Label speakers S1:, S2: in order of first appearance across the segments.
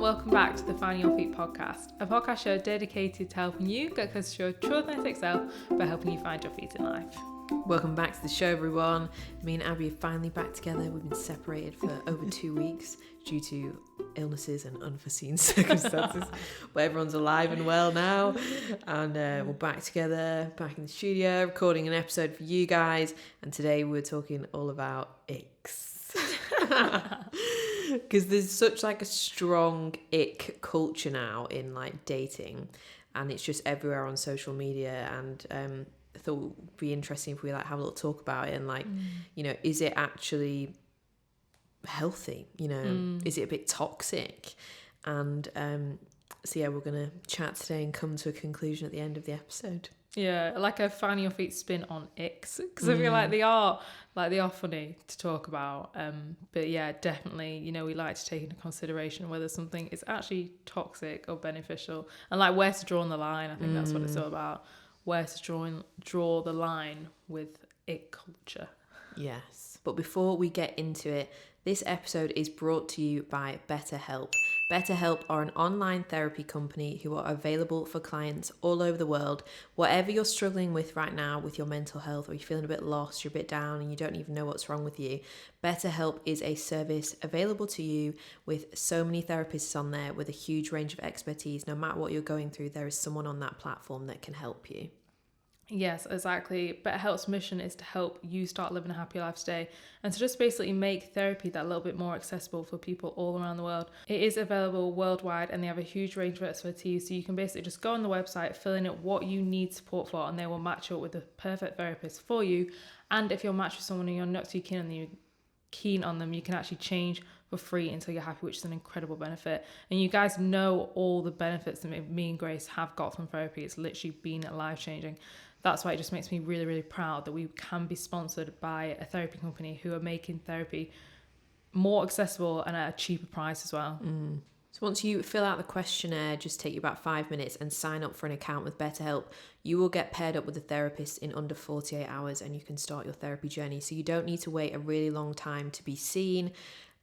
S1: welcome back to the Finding Your Feet podcast, a podcast show dedicated to helping you get closer to your true authentic self by helping you find your feet in life.
S2: Welcome back to the show, everyone. Me and Abby are finally back together. We've been separated for over 2 weeks due to illnesses and unforeseen circumstances, but everyone's alive and well now, and we're back together, back in the studio, recording an episode for you guys, and today we're talking all about icks. Because there's such like a strong ick culture now in like dating, and it's just everywhere on social media, and I thought it would be interesting if we like have a little talk about it and like, you know, is it actually healthy? You know, is it a bit toxic? And so yeah, we're gonna chat today and come to a conclusion at the end of the episode.
S1: Yeah, like a Finding Your Feet spin on icks, because I feel like they are funny to talk about. But yeah, definitely, you know, we like to take into consideration whether something is actually toxic or beneficial, and like where to draw on the line. I think that's what it's all about. Where to draw the line with ick culture.
S2: Yes, but before we get into it, this episode is brought to you by BetterHelp. BetterHelp are an online therapy company who are available for clients all over the world. Whatever you're struggling with right now with your mental health, or you're feeling a bit lost, you're a bit down and you don't even know what's wrong with you, BetterHelp is a service available to you with so many therapists on there with a huge range of expertise. No matter what you're going through, there is someone on that platform that can help you.
S1: Yes, exactly. BetterHelp's mission is to help you start living a happy life today, and to just basically make therapy that little bit more accessible for people all around the world. It is available worldwide, and they have a huge range of expertise, so you can basically just go on the website, fill in what you need support for, and they will match you up with the perfect therapist for you. And if you're matched with someone and you're not too keen on them, you can actually change for free until you're happy, which is an incredible benefit. And you guys know all the benefits that me and Grace have got from therapy. It's literally been life-changing. That's why it just makes me really, really proud that we can be sponsored by a therapy company who are making therapy more accessible and at a cheaper price as well.
S2: So once you fill out the questionnaire, just take you about 5 minutes, and sign up for an account with BetterHelp, you will get paired up with a therapist in under 48 hours, and you can start your therapy journey. So you don't need to wait a really long time to be seen.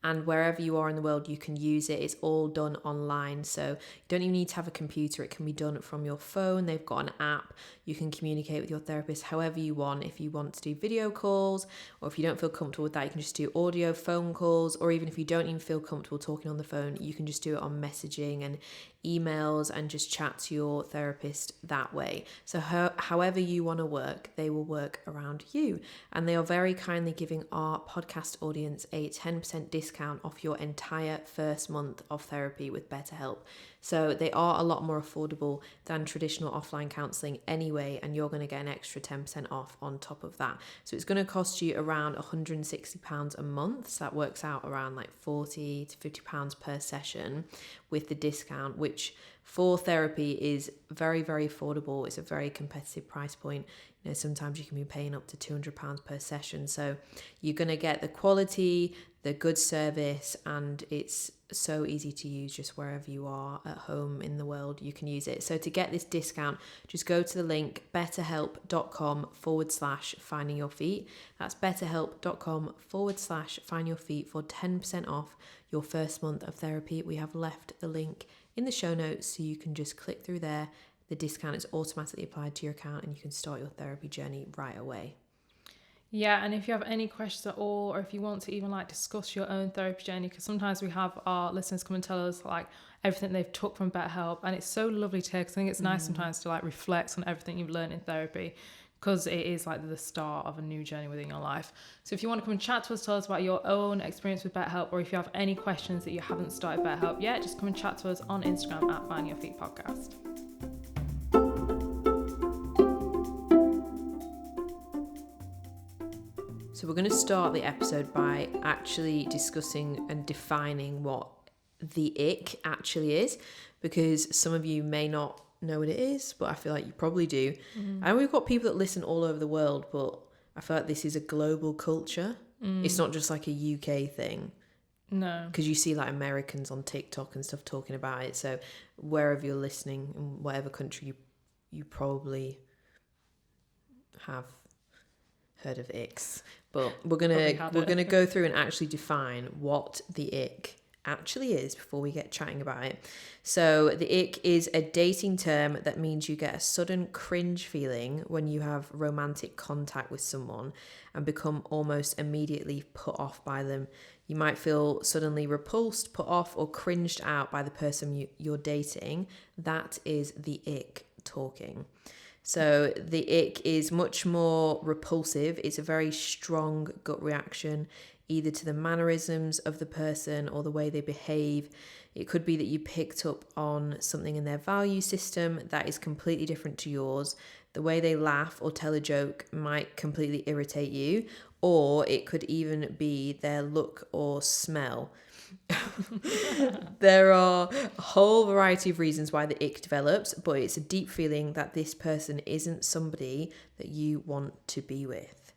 S2: And wherever you are in the world, you can use it. It's all done online. So you don't even need to have a computer. It can be done from your phone. They've got an app. You can communicate with your therapist however you want. If you want to do video calls, or if you don't feel comfortable with that, you can just do audio phone calls. Or even if you don't even feel comfortable talking on the phone, you can just do it on messaging and emails and just chat to your therapist that way. So however you want to work, they will work around you. And they are very kindly giving our podcast audience a 10% discount off your entire first month of therapy with BetterHelp. So they are a lot more affordable than traditional offline counselling anyway, and you're going to get an extra 10% off on top of that. So it's going to cost you around £160 a month. So that works out around like £40 to £50 per session with the discount, which for therapy is very, very affordable. It's a very competitive price point. You know, sometimes you can be paying up to £200 per session. So you're going to get the quality, the good service, and it's so easy to use just wherever you are at home in the world. You can use it. So to get this discount, just go to the link betterhelp.com/finding your feet. That's betterhelp.com/find your feet for 10% off your first month of therapy. We have left the link in the show notes, so you can just click through there. The discount is automatically applied to your account, and you can start your therapy journey right away.
S1: Yeah, and if you have any questions at all, or if you want to even like discuss your own therapy journey, because sometimes we have our listeners come and tell us like everything they've took from BetterHelp, and it's so lovely to hear, because I think it's nice sometimes to like reflect on everything you've learned in therapy, because it is like the start of a new journey within your life. So if you want to come and chat to us, tell us about your own experience with BetterHelp, or if you have any questions that you haven't started BetterHelp yet, just come and chat to us on Instagram at Find Your Feet Podcast.
S2: So we're going to start the episode by actually discussing and defining what the ick actually is, because some of you may not know what it is, but I feel like you probably do. And we've got people that listen all over the world, but I feel like this is a global culture. It's not just like a UK thing.
S1: No.
S2: Because you see like Americans on TikTok and stuff talking about it. So wherever you're listening, in whatever country you probably have heard of icks. But we're gonna go through and actually define what the ick actually is before we get chatting about it. So the ick is a dating term that means you get a sudden cringe feeling when you have romantic contact with someone and become almost immediately put off by them. You might feel suddenly repulsed, put off, or cringed out by the person you're dating. That is the ick talking. So the ick is much more repulsive. It's a very strong gut reaction, either to the mannerisms of the person or the way they behave. It could be that you picked up on something in their value system that is completely different to yours. The way they laugh or tell a joke might completely irritate you, or it could even be their look or smell. There are a whole variety of reasons why the ick develops, but it's a deep feeling that this person isn't somebody that you want to be with.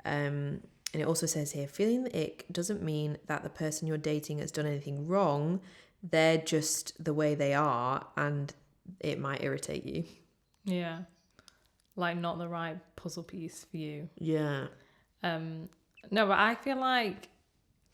S2: And it also says here, feeling the ick doesn't mean that the person you're dating has done anything wrong. They're just the way they are, and it might irritate you.
S1: Yeah. Like not the right puzzle piece for you.
S2: Yeah.
S1: No, but I feel like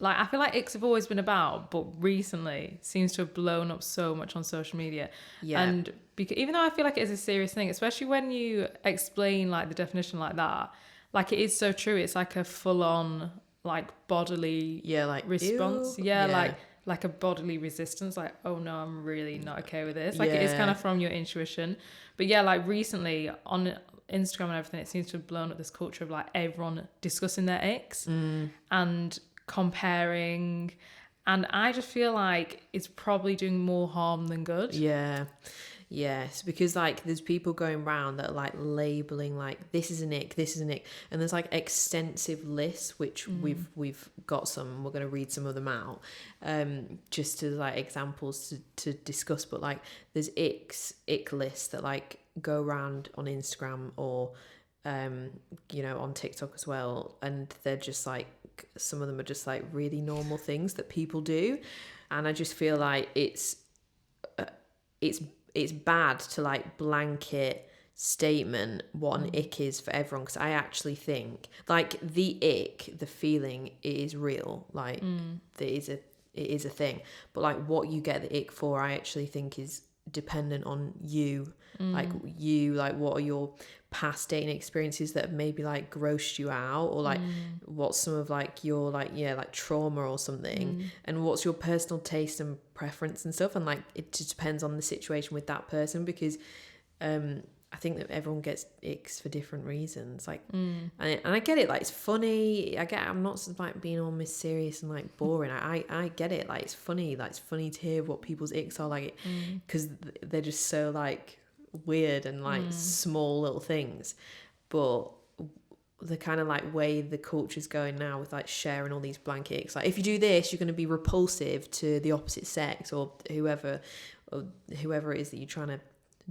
S1: icks have always been about, but recently seems to have blown up so much on social media.
S2: Yeah.
S1: And even though I feel like it is a serious thing, especially when you explain like the definition like that, like it is so true. It's like a full on like bodily response. Yeah. Like a bodily resistance. Like, oh no, I'm really not okay with this. Like it is kind of from your intuition. But yeah, like recently on Instagram and everything, it seems to have blown up this culture of like everyone discussing their icks and comparing, and I just feel like it's probably doing more harm than good.
S2: Yes, because like there's people going around that are like labeling like this is an ick, and there's like extensive lists which we've got some. We're going to read some of them out just as like examples to discuss. But like there's ick lists that like go around on Instagram or on TikTok as well, and they're just like, some of them are just like really normal things that people do, and I just feel like it's bad to like blanket statement what an ick is for everyone, because I actually think like the ick, the feeling is real, like it is a thing, but like what you get the ick for, I actually think is dependent on you. Like what are your past dating experiences that have maybe like grossed you out, or like what's some of like your like trauma or something, and what's your personal taste and preference and stuff, and like it just depends on the situation with that person, because I think that everyone gets icks for different reasons, like and I get it, like it's funny, I'm not like being all mysterious and like boring. I get it, like it's funny to hear what people's icks are like, because they're just so like weird and like small little things. But the kind of like way the culture's going now with like sharing all these blanket icks, like if you do this you're going to be repulsive to the opposite sex or whoever it is that you're trying to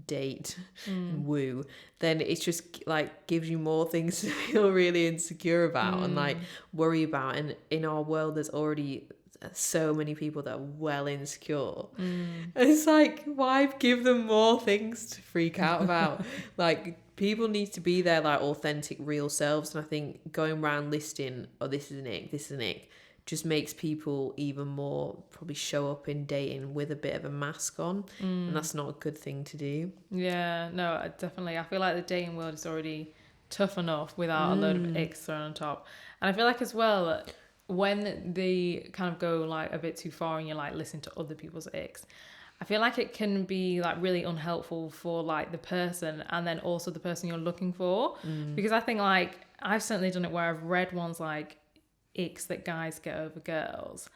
S2: date and woo, then it's just like gives you more things to feel really insecure about and like worry about. And in our world there's already so many people that are well insecure, and it's like, why give them more things to freak out about? Like people need to be their like authentic real selves, and I think going around listing, oh this is an ick, just makes people even more probably show up in dating with a bit of a mask on, and that's not a good thing to do. Yeah,
S1: no, definitely. I feel like the dating world is already tough enough without a load of icks thrown on top. And I feel like as well, when they kind of go like a bit too far and you're like listening to other people's icks, I feel like it can be like really unhelpful for like the person and then also the person you're looking for, because I think like I've certainly done it where I've read ones like icks that guys get over girls,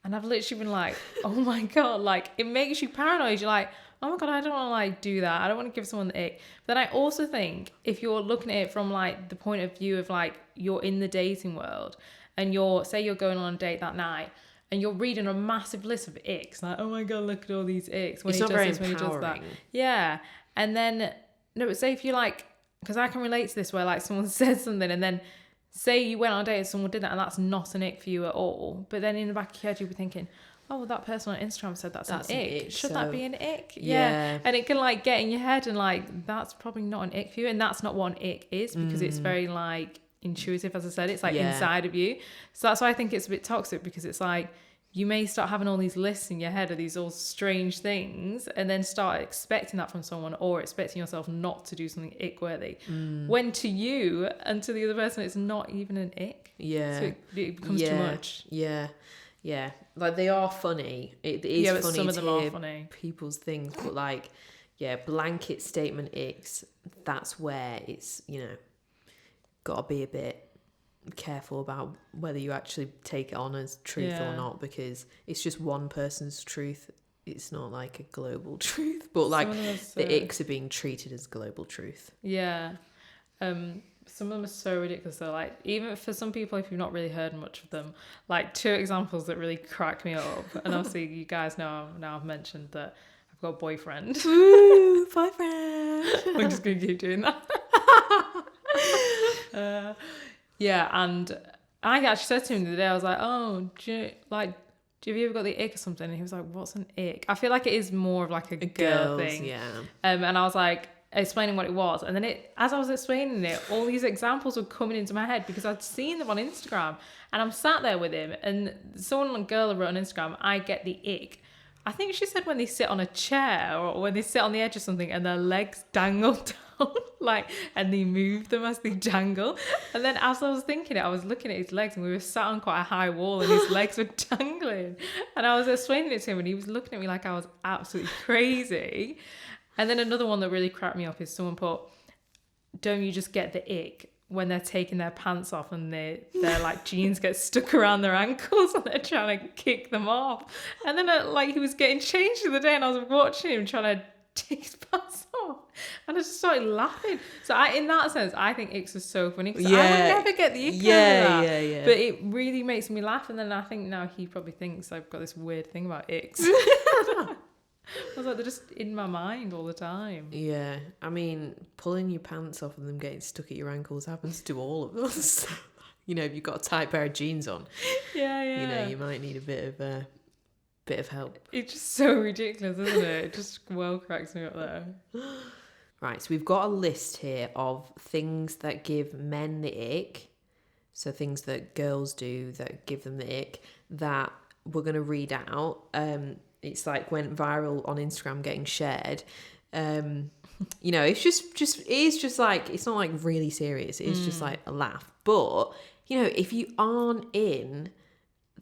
S1: and I've literally been like, oh my god, like it makes you paranoid. You're like, oh my god, I don't want to like do that, I don't want to give someone the ick. But then I also think if you're looking at it from like the point of view of like you're in the dating world and you're going on a date that night and you're reading a massive list of icks, like, oh my god, look at all these icks, when
S2: it's
S1: he
S2: not
S1: does
S2: very
S1: this, when he does that.
S2: empowering.
S1: Yeah. And then no, but say if you like, because I can relate to this where like someone says something and then say you went on a date and someone did that and that's not an ick for you at all, but then in the back of your head you'll be thinking, oh well, that person on Instagram said that's an ick. Should that be an ick? Yeah. And it can like get in your head and like that's probably not an ick for you, and that's not what an ick is, because it's very like intuitive, as I said, it's like inside of you. So that's why I think it's a bit toxic, because it's like you may start having all these lists in your head of these all strange things, and then start expecting that from someone, or expecting yourself not to do something ick-worthy. When to you and to the other person, it's not even an ick.
S2: Yeah.
S1: So it becomes too much.
S2: Yeah. Yeah. Like, they are funny. It is
S1: but
S2: funny
S1: some of
S2: to
S1: them are
S2: hear
S1: funny.
S2: people's things, but like, yeah, blanket statement icks, that's where it's, you know, got to be a bit careful about whether you actually take it on as truth or not, because it's just one person's truth. It's not like a global truth, but like the icks are being treated as global truth.
S1: Yeah. Some of them are so ridiculous though. Like, even for some people, if you've not really heard much of them, like 2 examples that really crack me up. And obviously you guys know now I've mentioned that I've got a boyfriend.
S2: Woo, boyfriend.
S1: We're just gonna keep doing that. Yeah, and I actually said to him the other day, I was like, oh, have you ever got the ick or something? And he was like, what's an ick? I feel like it is more of like a girl thing.
S2: Yeah.
S1: And I was like, explaining what it was. And then as I was explaining it, all these examples were coming into my head because I'd seen them on Instagram. And I'm sat there with him, and a girl wrote on Instagram, I get the ick. I think she said when they sit on a chair or when they sit on the edge of something and their legs dangle down, like, and they move them as they dangle. And then as I was thinking it, I was looking at his legs, and we were sat on quite a high wall and his legs were dangling. And I was explaining it to him, and he was looking at me like I was absolutely crazy. And then another one that really cracked me up is someone put, don't you just get the ick when they're taking their pants off and their like jeans get stuck around their ankles and they're trying to kick them off? And then like he was getting changed the other day, and I was watching him trying to take his pants off, and I just started laughing. So in that sense, I think icks are so funny, because I would never get the ick over that. Yeah. But it really makes me laugh, and then I think now he probably thinks I've got this weird thing about icks. I was like, they're just in my mind all the time.
S2: Yeah, I mean, pulling your pants off and them getting stuck at your ankles happens to all of us. You know, if you've got a tight pair of jeans on, you know, you might need a bit of help.
S1: It's just so ridiculous, isn't it? It just well cracks me up there.
S2: Right, so we've got a list here of things that give men the ick. So things that girls do that give them the ick, that we're going to read out. It's like went viral on Instagram, getting shared. You know, it's just like, it's not like really serious. It's just like a laugh. But, you know, if you aren't in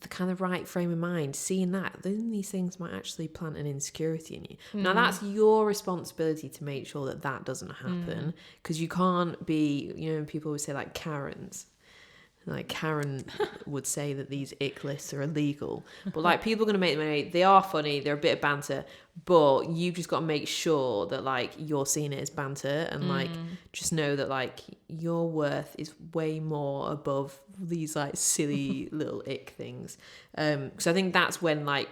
S2: the kind of right frame of mind, seeing that, then these things might actually plant an insecurity in you. Now, that's your responsibility to make sure that that doesn't happen, because you can't be, you know, people always say like Karens. Like Karen would say that these ick lists are illegal, but like people are going to make them, they are funny, they're a bit of banter, but you just got to make sure that like you're seeing it as banter, and like just know that like your worth is way more above these like silly little ick things. So I think that's when like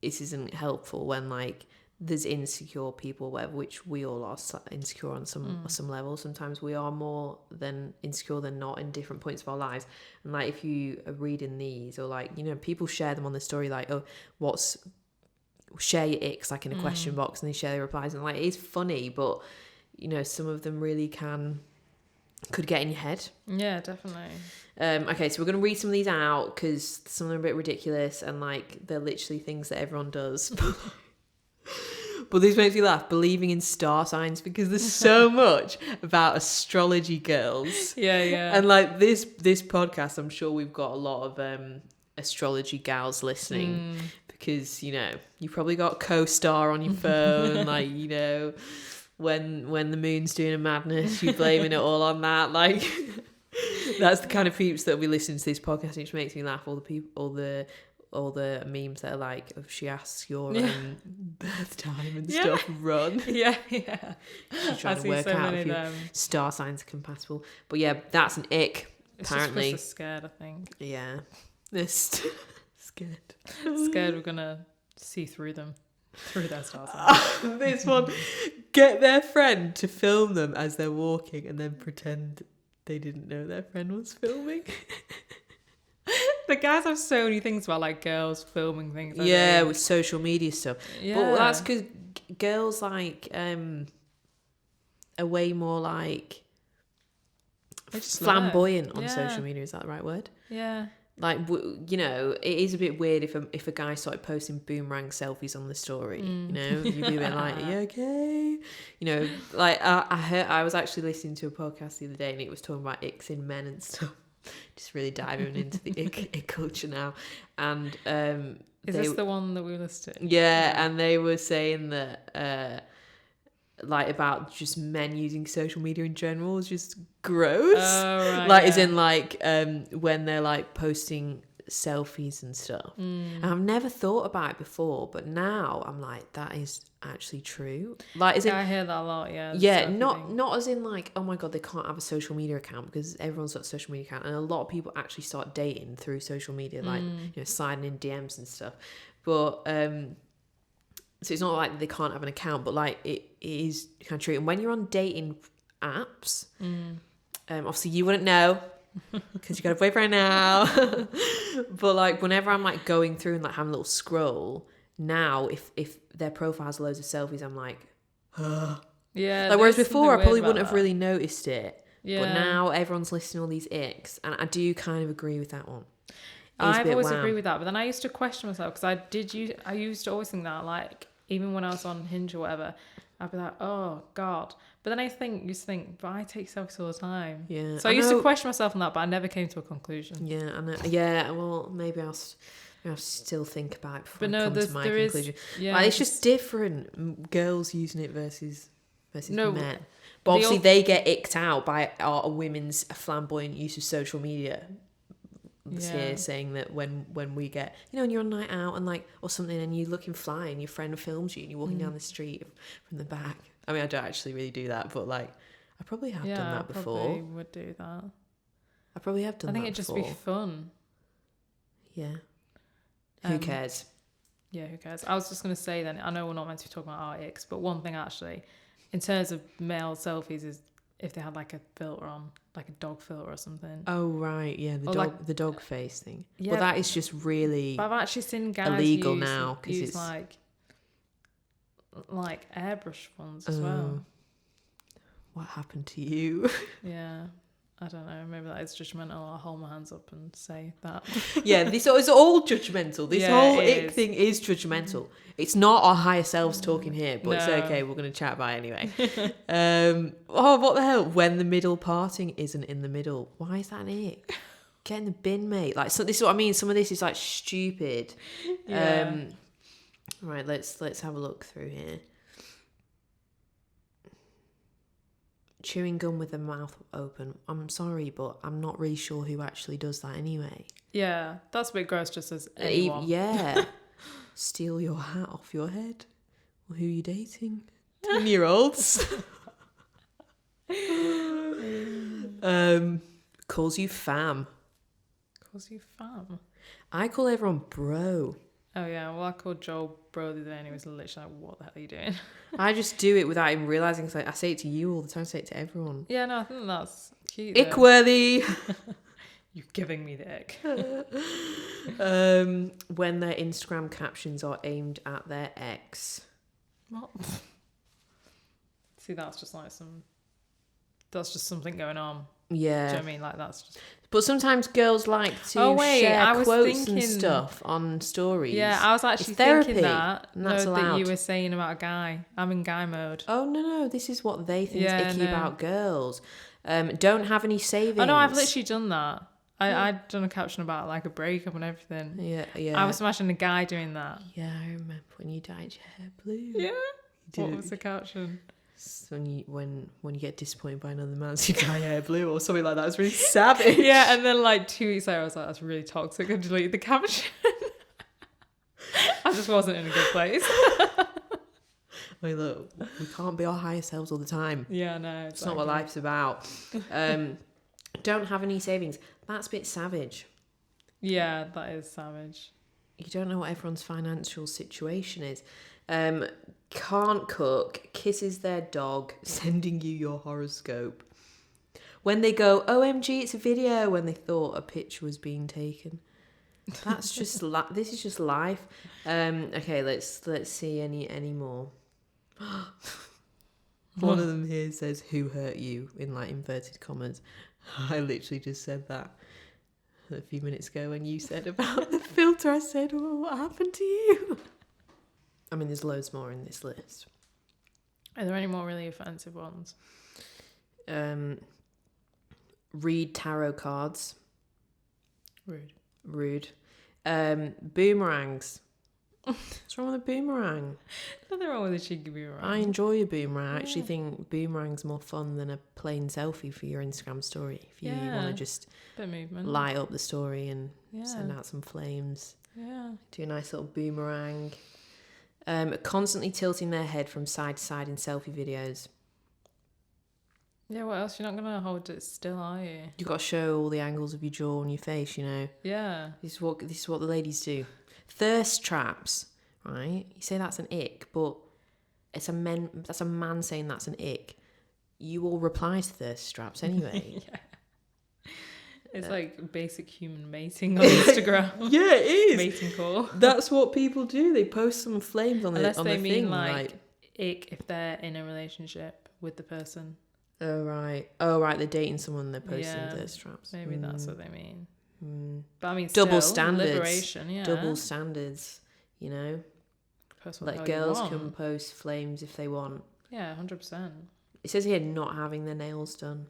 S2: this isn't helpful, when like there's insecure people, whatever, which we all are insecure on some level. Sometimes we are more than insecure than not in different points of our lives. And like if you are reading these, or like, you know, people share them on the story, like, oh, share your icks, like in a question box, and they share their replies, and like it's funny, but you know, some of them really could get in your head.
S1: Yeah, definitely.
S2: Okay, so we're going to read some of these out because some of them are a bit ridiculous, and like they're literally things that everyone does. But this makes me laugh, believing in star signs, because there's so much about astrology girls.
S1: Yeah.
S2: And like this podcast, I'm sure we've got a lot of astrology gals listening, because, you know, you probably got co-star on your phone, like, you know, when the moon's doing a madness, you're blaming it all on that. Like, that's the kind of peeps that we listen to this podcast, which makes me laugh. All the memes that are like, if she asks your birth time and stuff, run.
S1: Yeah.
S2: She's trying to work out if your star signs are compatible. But yeah, that's an ick, apparently.
S1: It's just scared, I think.
S2: Yeah. They're scared.
S1: Scared we're going to see through their star signs.
S2: This one, get their friend to film them as they're walking and then pretend they didn't know their friend was filming.
S1: The guys have so many things about like girls filming things.
S2: Yeah, with social media stuff.
S1: Yeah.
S2: But that's because girls like are way more like flamboyant on social media. Is that the right word?
S1: Yeah.
S2: Like, you know, it is a bit weird if a guy started posting boomerang selfies on the story. You know, you'd be a bit like, are you okay? You know, like I was actually listening to a podcast the other day and it was talking about icks in men and stuff. Just really diving into the ick culture now. And
S1: is this the one that we listed?
S2: Yeah, and they were saying that like about just men using social media in general is just gross.
S1: Right,
S2: like as in like when they're like posting selfies and stuff. And I've never thought about it before, but now I'm like, that is actually true. Like as in,
S1: I hear that a lot.
S2: not as in like, oh my god, they can't have a social media account, because everyone's got a social media account, and a lot of people actually start dating through social media, like you know, sliding in DMs and stuff. But so it's not like they can't have an account, but like it is kind of true. And when you're on dating apps, obviously you wouldn't know because you got a boyfriend now. But like whenever I'm like going through and like having a little scroll now, if their profile has loads of selfies, I'm like,
S1: yeah.
S2: Like whereas before I probably wouldn't have really noticed it.
S1: Yeah.
S2: But now everyone's listing all these icks, and I do kind of agree with that one.
S1: I've always agreed with that, but then I used to question myself, because I used to always think that, like, even when I was on Hinge or whatever, I'd be like, oh god. But then I used to think, but I take selfies all the time.
S2: Yeah.
S1: So I used to question myself on that, but I never came to a conclusion.
S2: Yeah, I know. Yeah, well, maybe I'll still think about it before
S1: But
S2: I
S1: no,
S2: come to my conclusion.
S1: Yeah,
S2: like, it's just different. Girls using it versus men. But obviously they get icked out by our women's flamboyant use of social media. Here saying that when we get, you know, when you're on a night out and like or something and you're looking fly and your friend films you and you're walking down the street from the back. I mean, I don't actually really do that, but like I probably have done that before.
S1: I probably would do that.
S2: I probably have done that before.
S1: I think it'd just be fun.
S2: Yeah. Who cares?
S1: Yeah, who cares? I was just going to say then, I know we're not meant to be talking about our icks, but one thing actually, in terms of male selfies, is if they had like a filter on, like a dog filter or something.
S2: Oh right, yeah, the dog face thing.
S1: Yeah,
S2: well, that is just really.
S1: But I've actually seen guys
S2: illegal now because
S1: use
S2: it's
S1: like airbrush ones as well.
S2: What happened to you?
S1: Yeah, I don't know. Maybe that is judgmental. I'll hold my hands up and say that.
S2: Yeah, this is all judgmental. This whole ick thing is judgmental. It's not our higher selves talking here, but it's okay. We're going to chat about it anyway. What the hell? When the middle parting isn't in the middle. Why is that an ick? Get in the bin, mate. Like, so this is what I mean. Some of this is like stupid.
S1: Yeah.
S2: Right, let's have a look through here. Chewing gum with the mouth open. I'm sorry, but I'm not really sure who actually does that anyway.
S1: Yeah, that's a bit gross just as anyone.
S2: Yeah. Steal your hat off your head. Well, who are you dating? 10-year-olds. Calls you fam.
S1: Calls you fam?
S2: I call everyone bro.
S1: Oh yeah, well I called Joel bro the other day and he was literally like, what the hell are you doing?
S2: I just do it without even realising, because I say it to you all the time, I say it to everyone.
S1: Yeah, no, I think that's cute.
S2: Ick-worthy.
S1: You're giving me the ick.
S2: When their Instagram captions are aimed at their ex.
S1: What? See, that's just something going on.
S2: Yeah.
S1: Do you know what I mean? Like that's just...
S2: But sometimes girls like to share quotes and stuff on stories.
S1: Yeah, I was actually thinking that you were saying about a guy. I'm in guy mode.
S2: Oh, no. This is what they think is icky about girls. Don't have any savings.
S1: Oh, no, I've literally done that. I'd done a caption about like a breakup and everything.
S2: Yeah.
S1: I was imagining a guy doing that.
S2: Yeah, I remember when you dyed your hair blue.
S1: Yeah. What was the caption?
S2: So when you get disappointed by another man, so you dye your hair blue or something like that. It's really savage.
S1: Yeah, and then like 2 weeks later I was like, that's really toxic, and deleted the caption. I just wasn't in a good place.
S2: I mean, look, we can't be our higher selves all the time.
S1: Yeah, no.
S2: It's not what life's about. Don't have any savings. That's a bit savage.
S1: Yeah, that is savage.
S2: You don't know what everyone's financial situation is. Can't cook, kisses their dog, sending you your horoscope. When they go, OMG, it's a video, when they thought a picture was being taken. That's just this is just life. Okay, let's see any more. One of them here says, who hurt you, in like inverted commas. I literally just said that. a few minutes ago when you said about the filter. I said, "Oh, what happened to you?" I mean, there's loads more in this list.
S1: Are there any more really offensive ones?
S2: Read tarot cards.
S1: Rude.
S2: Boomerangs. What's wrong with a boomerang?
S1: Nothing wrong with a cheeky boomerang.
S2: I enjoy a boomerang. I actually think boomerang's more fun than a plain selfie for your Instagram story. If you want to just
S1: bit of movement,
S2: light up the story and send out some flames.
S1: Yeah.
S2: Do a nice little boomerang. Constantly tilting their head from side to side in selfie videos.
S1: Yeah, what else? You're not going to hold it still, are you?
S2: You've got to show all the angles of your jaw and your face,
S1: Yeah.
S2: This is what the ladies do. Thirst traps, right? You say that's an ick, but that's a man saying that's an ick. You will reply to thirst traps anyway.
S1: Yeah. It's like basic human mating on Instagram.
S2: Yeah, it is.
S1: Mating call.
S2: That's what people do. They post some flames on
S1: Unless
S2: the
S1: they mean
S2: thing,
S1: like ick if they're in a relationship with the person.
S2: Oh right, they're dating someone, they're posting thirst traps.
S1: Maybe that's what they mean. But I mean,
S2: double
S1: still,
S2: standards.
S1: Liberation, yeah.
S2: Double standards, Like girls can post flames if they want.
S1: Yeah, 100%.
S2: It says here not having their nails done.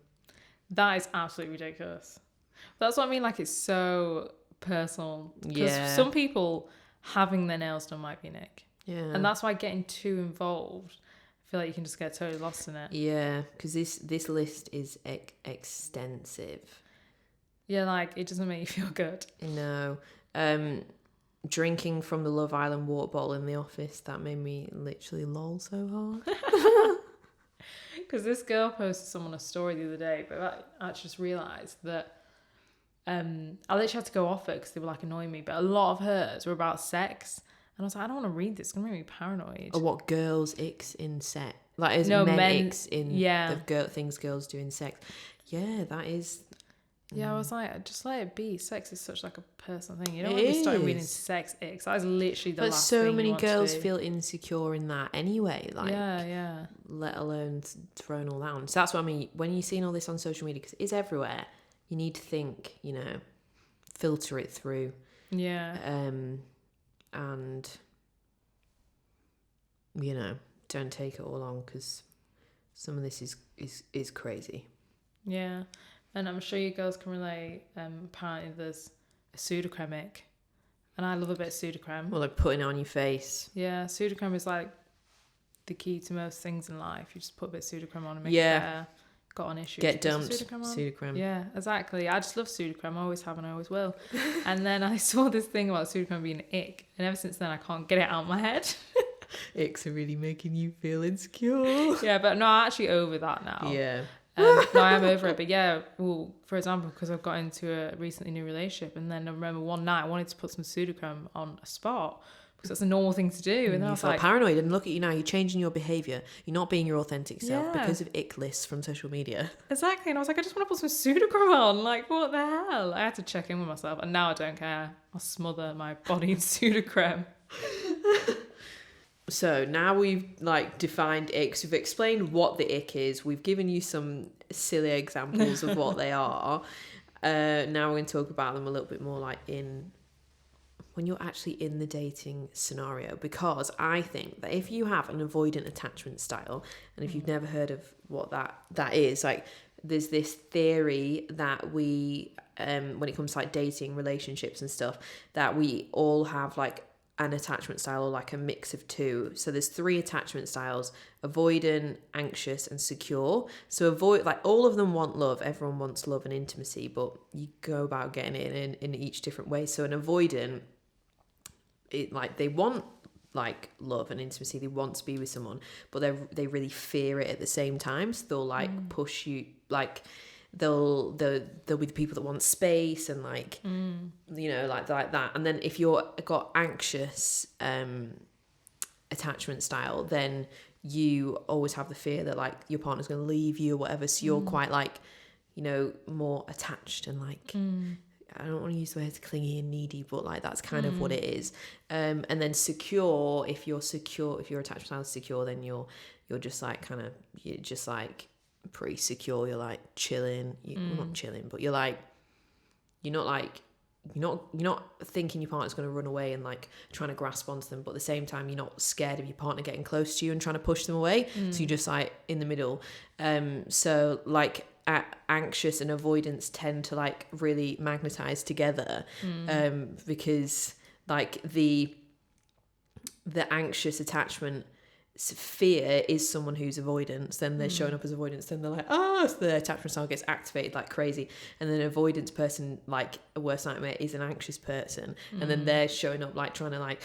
S1: That is absolutely ridiculous. That's what I mean. Like, it's so personal. Because some people having their nails done might be an ick.
S2: Yeah.
S1: And that's why getting too involved, I feel like you can just get totally lost in it.
S2: Yeah, because this list is extensive.
S1: Yeah, like, it doesn't make you feel good.
S2: No. Drinking from the Love Island water bottle in the office, that made me literally lol so hard.
S1: Because this girl posted someone a story the other day, but I just realised that I literally had to go off it because they were like annoying me, but a lot of hers were about sex. And I was like, I don't want to read this. It's going to make me paranoid.
S2: Or what girls icks in sex. Like, as
S1: men
S2: icks in the things girls do in sex. Yeah, that is...
S1: Yeah, I was like, just let it be. Sex is such like a personal thing. You don't want to be starting reading sex icks. That is literally the last thing. But so
S2: many girls feel insecure in that anyway. Like,
S1: yeah.
S2: Let alone throwing all that on. So that's what I mean. When you're seeing all this on social media, because it's everywhere, you need to think, filter it through.
S1: Yeah.
S2: And don't take it all on, because some of this is crazy.
S1: Yeah. And I'm sure you girls can relate. Apparently there's a Sudocrem ick. And I love a bit of Sudocrem.
S2: Well, like putting it on your face.
S1: Yeah, Sudocrem is like the key to most things in life. You just put a bit of Sudocrem on and make it better. Got an issue.
S2: Get dumped. Sudocrem.
S1: Yeah, exactly. I just love Sudocrem. I always have and I always will. And then I saw this thing about Sudocrem being an ick. And ever since then, I can't get it out of my head.
S2: Icks are really making you feel insecure.
S1: Yeah, but no, I'm actually over that now.
S2: Yeah.
S1: No, I am over it. But yeah, well, for example, because I've got into a recently new relationship, and then I remember one night I wanted to put some Sudocrem on a spot because that's a normal thing to do. And then I was like,
S2: paranoid, and look at you now. You're changing your behaviour. You're not being your authentic self because of ick lists from social media.
S1: Exactly. And I was like, I just want to put some Sudocrem on. Like, what the hell? I had to check in with myself, and now I don't care. I'll smother my body in Sudocrem.
S2: So now we've defined icks. We've explained what the ick is. We've given you some silly examples of what they are. Now we're going to talk about them a little bit more when you're actually in the dating scenario, because I think that if you have an avoidant attachment style, and if you've never heard of what that is, there's this theory that we, when it comes to dating, relationships and stuff, that we all have an attachment style, or a mix of two. So there's 3 attachment styles: avoidant, anxious, and secure. So all of them want love. Everyone wants love and intimacy, but you go about getting it in each different way. So an avoidant, they want love and intimacy, they want to be with someone, but they really fear it at the same time. So they'll push you, they'll be the people that want space and like that. And then if you're got anxious attachment style, then you always have the fear that your partner's going to leave you or whatever, so you're quite more attached and I don't want to use the word clingy and needy, but that's kind of what it is. And then secure, if your attachment style is secure, then you're just you're just pretty secure. You're chilling. Well, not chilling, but you're you're not thinking your partner's going to run away and like trying to grasp onto them, but at the same time you're not scared of your partner getting close to you and trying to push them away. So you're just like in the middle. So like anxious and avoidance tend to like really magnetize together, because like the anxious attachment fear is someone who's avoidance, then they're showing up as avoidance, then they're like, so the attachment style gets activated like crazy, and then an avoidance person, like a worst nightmare, is an anxious person, and then they're showing up like trying to like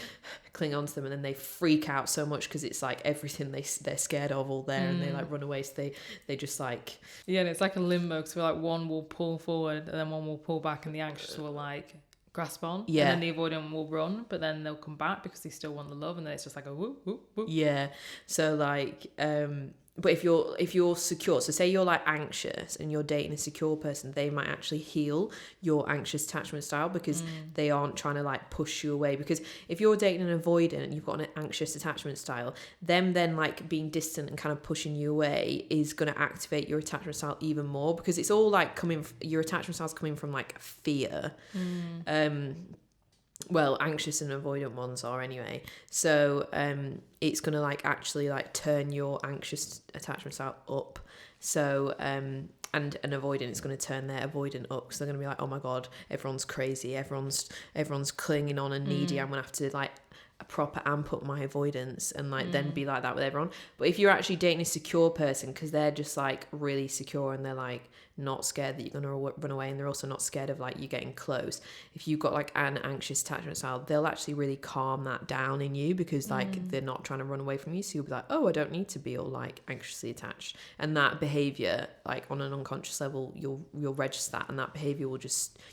S2: cling on to them, and then they freak out so much because it's like everything they're scared of all there, and they like run away, so they just like,
S1: and it's like a limbo, because like one will pull forward and then one will pull back, and the anxious will like grasp on, and then the avoidant will run, but then they'll come back because they still want the love, and then it's just like a whoop whoop whoop.
S2: So like but if you're secure, so say you're like anxious and you're dating a secure person, they might actually heal your anxious attachment style, because they aren't trying to like push you away. Because if you're dating an avoidant and you've got an anxious attachment style, them then like being distant and kind of pushing you away is going to activate your attachment style even more, because it's all like your attachment style's coming from like fear. Well, anxious and avoidant ones are anyway. So it's going to like actually like turn your anxious attachment style up. So and an avoidant is going to turn their avoidant up, because they're going to be like, oh my God, everyone's crazy, everyone's clinging on and needy, I'm going to have to like a proper amp up my avoidance and like then be like that with everyone. But if you're actually dating a secure person, because they're just like really secure and they're like not scared that you're going to run away, and they're also not scared of like you getting close, if you've got like an anxious attachment style, they'll actually really calm that down in you, because like they're not trying to run away from you, so you'll be like, oh, I don't need to be all like anxiously attached. And that behavior, like on an unconscious level, you'll register that, and that behavior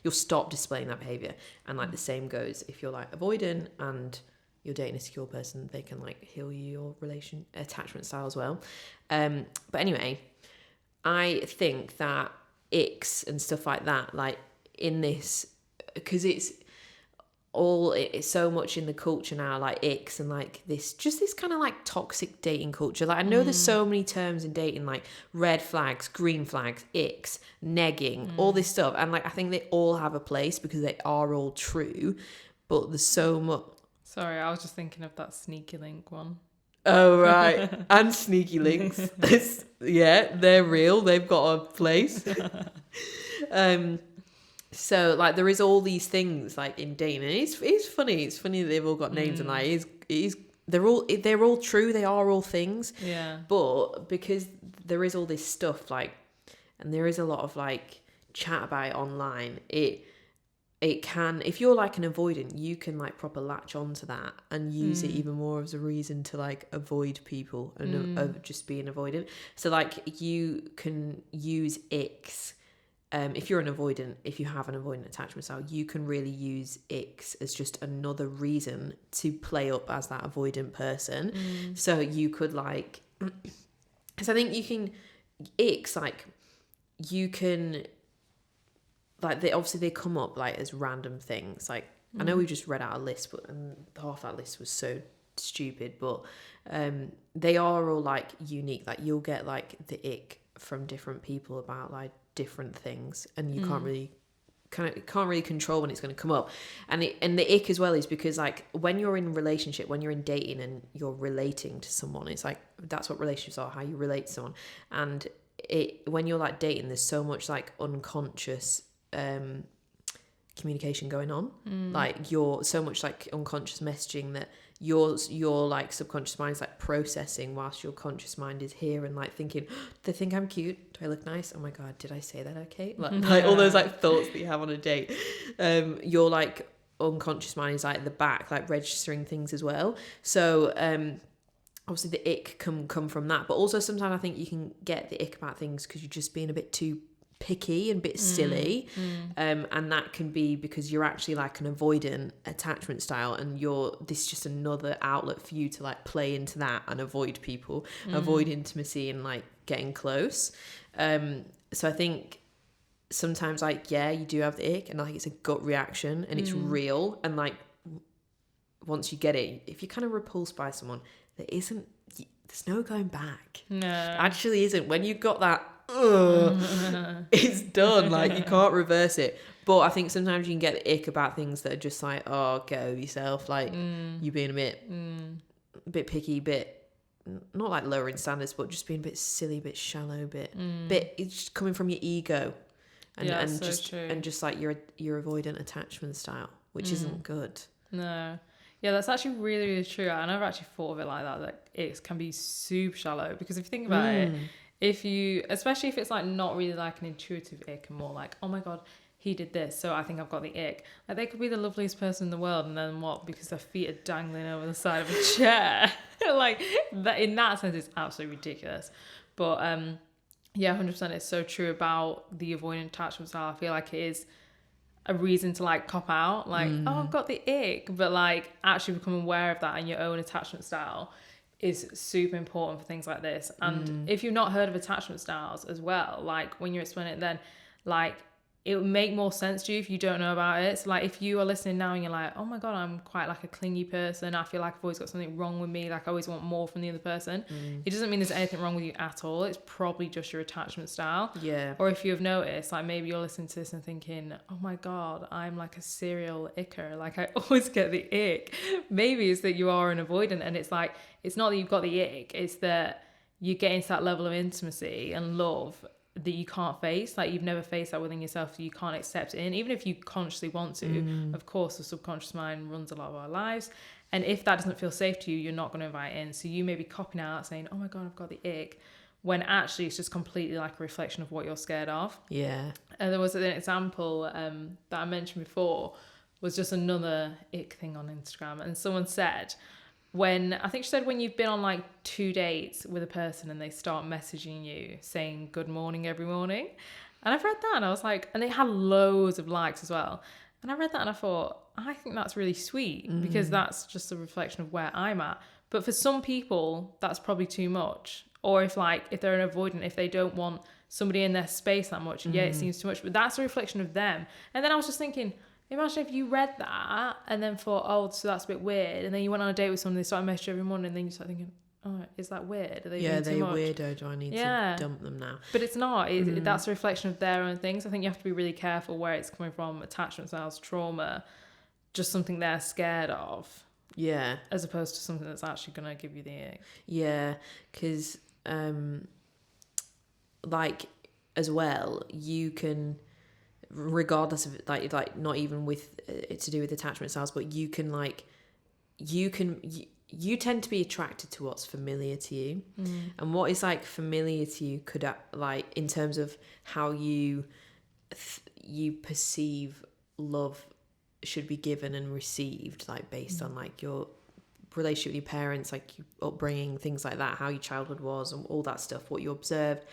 S2: you'll stop displaying that behavior. And like the same goes if you're like avoidant and you're dating a secure person, they can like heal your attachment style as well. But anyway, I think that icks and stuff like that, like in this, because it's so much in the culture now, like icks and like this kind of like toxic dating culture. Like I know there's so many terms in dating, like red flags, green flags, icks, negging, all this stuff. And like I think they all have a place because they are all true, but there's so much.
S1: Sorry, I was just thinking of that sneaky link one.
S2: Oh, right. And sneaky links. They're real. They've got a place. So, like, there is all these things, like, in dating. And it's funny. It's funny that they've all got names and, like, they're all true. They are all things.
S1: Yeah.
S2: But because there is all this stuff, like, and there is a lot of, like, chat about it online, it can, if you're like an avoidant, you can like proper latch onto that and use it even more as a reason to like avoid people and just being avoidant. So like you can use icks. If you're an avoidant, if you have an avoidant attachment style, you can really use icks as just another reason to play up as that avoidant person. So you could like, because I think you can, icks, like you can, like they come up like as random things. Like I know we just read out a list, but half that list was so stupid, but they are all like unique. Like you'll get like the ick from different people about like different things, and you can't really control when it's going to come up. And the ick as well is because like when you're in a relationship, when you're in dating and you're relating to someone, it's like that's what relationships are, how you relate to someone. And when you're like dating, there's so much like unconscious communication going on, like you're so much like unconscious messaging that your like subconscious mind is like processing whilst your conscious mind is here and like thinking, do they think I'm cute, do I look nice, oh my god, did I say that okay, like all those like thoughts that you have on a date. Your like unconscious mind is like at the back, like registering things as well. So obviously the ick can come from that, but also sometimes I think you can get the ick about things because you're just being a bit too picky and a bit silly, and that can be because you're actually like an avoidant attachment style, and this is just another outlet for you to like play into that and avoid people, avoid intimacy and like getting close. So I think sometimes like you do have the ick and like it's a gut reaction and it's real, and like once you get it, if you're kind of repulsed by someone, there's no going back.
S1: No,
S2: actually isn't. When you've got that it's done, like you can't reverse it. But I think sometimes you can get the ick about things that are just like, oh, get over yourself. Like, you being a bit picky, not like lowering standards, but just being a bit silly, a bit shallow, it's just coming from your ego. And just like your avoidant attachment style, which isn't good.
S1: No. Yeah, that's actually really, really true. I never actually thought of it like that. Like, it can be super shallow, because if you think about it, especially if it's like not really like an intuitive ick and more like, oh my God, he did this, so I think I've got the ick. Like, they could be the loveliest person in the world, and then what? Because their feet are dangling over the side of a chair. Like, that, in that sense, it's absolutely ridiculous. But yeah, 100%, it's so true about the avoidant attachment style. I feel like it is a reason to like cop out, like, oh, I've got the ick, but like actually becoming aware of that and your own attachment style is super important for things like this. And if you've not heard of attachment styles as well, like when you're explaining it, then like it would make more sense to you if you don't know about it. So like if you are listening now and you're like, oh my God, I'm quite like a clingy person, I feel like I've always got something wrong with me, like I always want more from the other person, it doesn't mean there's anything wrong with you at all. It's probably just your attachment style.
S2: Yeah.
S1: Or if you've noticed, like maybe you're listening to this and thinking, oh my God, I'm like a serial icker, like I always get the ick. Maybe it's that you are an avoidant, and it's like, it's not that you've got the ick, it's that you get into that level of intimacy and love that you can't face. Like, you've never faced that within yourself, so you can't accept it in, even if you consciously want to. Of course, the subconscious mind runs a lot of our lives, and if that doesn't feel safe to you, you're not going to invite it in. So you may be copping out saying, oh my God, I've got the ick, when actually it's just completely like a reflection of what you're scared of.
S2: Yeah.
S1: And there was an example that I mentioned before, was just another ick thing on Instagram, and someone said, I think she said when you've been on like 2 dates with a person and they start messaging you saying good morning every morning. And I've read that and I was like, and they had loads of likes as well. And I read that and I thought, I think that's really sweet, because that's just a reflection of where I'm at. But for some people, that's probably too much. Or if they're an avoidant, if they don't want somebody in their space that much, it seems too much. But that's a reflection of them. And then I was just thinking, imagine if you read that and then thought, oh, so that's a bit weird, and then you went on a date with someone, they started messaging every morning, and then you start thinking, oh, is that weird? Are they being too much?
S2: Weirdo, do I need to dump them now?
S1: But it's not. That's a reflection of their own things. I think you have to be really careful where it's coming from, attachment styles, trauma, just something they're scared of.
S2: Yeah.
S1: As opposed to something that's actually going to give you the ick.
S2: Yeah, because like as well, you can, regardless of like not even with it to do with attachment styles, but you tend to be attracted to what's familiar to you, and what is like familiar to you could like in terms of how you perceive love should be given and received, like based on like your relationship with your parents, like your upbringing, things like that, how your childhood was and all that stuff, what you observed.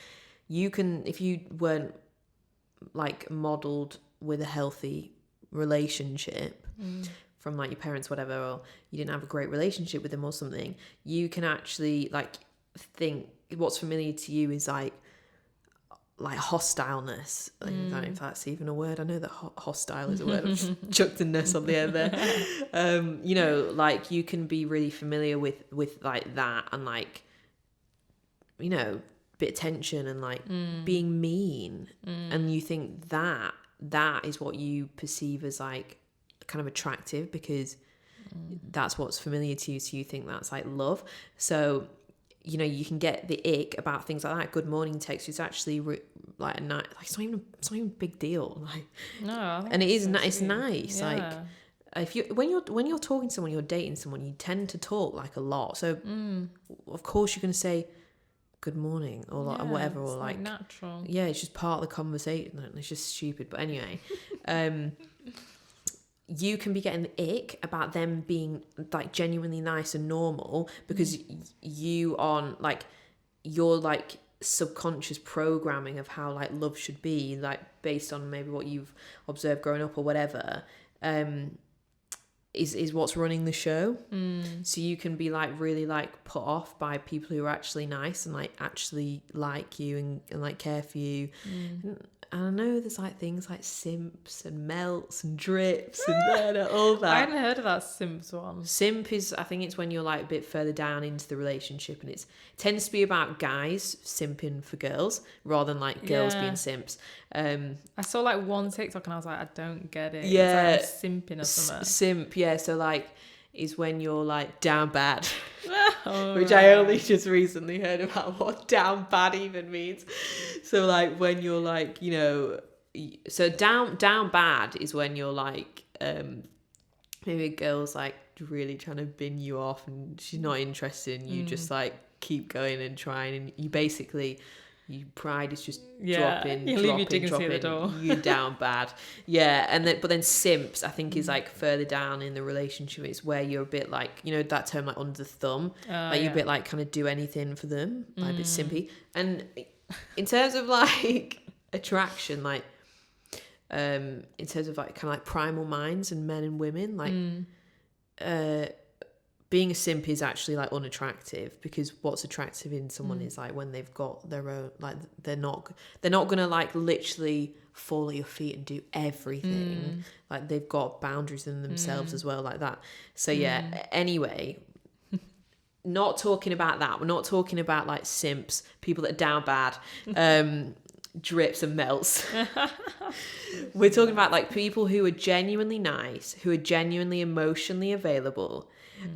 S2: You can, if you weren't like modeled with a healthy relationship from like your parents, whatever, or you didn't have a great relationship with them or something, you can actually like think what's familiar to you is like hostileness. I don't know if that's even a word. I know that hostile is a word. I've just chucked a ness on the end there. You know, like you can be really familiar with like that, and like, you know, bit of tension and like being mean, and you think that is what you perceive as like kind of attractive because that's what's familiar to you, so you think that's like love. So you know, you can get the ick about things like that. Good morning text is actually like a nice, like it's not even a big deal. Like,
S1: no,
S2: and it is it's nice.
S1: Yeah.
S2: Like if you when you're talking to someone, you're dating someone, you tend to talk like a lot. So of course you're going to say good morning or like whatever, or like
S1: natural. Yeah,
S2: it's just part of the conversation. It's just stupid. But anyway, you can be getting the ick about them being like genuinely nice and normal because you on like your like subconscious programming of how like love should be, like based on maybe what you've observed growing up or whatever, is what's running the show. So you can be like really like put off by people who are actually nice and like actually like you and like care for you. I know there's like things like simps and melts and drips and all that.
S1: I hadn't heard of that simps one.
S2: Simp is, I think it's when you're like a bit further down into the relationship, and it tends to be about guys simping for girls rather than like girls being simps.
S1: I saw like one TikTok and I was like, I don't get it.
S2: Yeah,
S1: it's like I'm simping or something.
S2: Simp, yeah. So like is when you're like down bad, which I only just recently heard about what down bad even means. So like when you're like, you know, so down bad is when you're like maybe a girl's like really trying to bin you off and she's not interested and you just like keep going and trying, and you basically, your pride is just dropping,
S1: you leave your dignity at the door.
S2: You're down bad. Yeah, and then but then simps I think is like further down in the relationship. It's where you're a bit like, you know, that term like under the thumb, like you're a bit like kind of do anything for them, like a bit simpy. And in terms of like attraction, like in terms of like kind of like primal minds and men and women, like being a simp is actually like unattractive, because what's attractive in someone is like when they've got their own, like they're not gonna like literally fall at your feet and do everything. Like they've got boundaries in themselves as well, like that. So yeah, anyway, not talking about that. We're not talking about like simps, people that are down bad, drips and melts. We're talking about like people who are genuinely nice, who are genuinely emotionally available,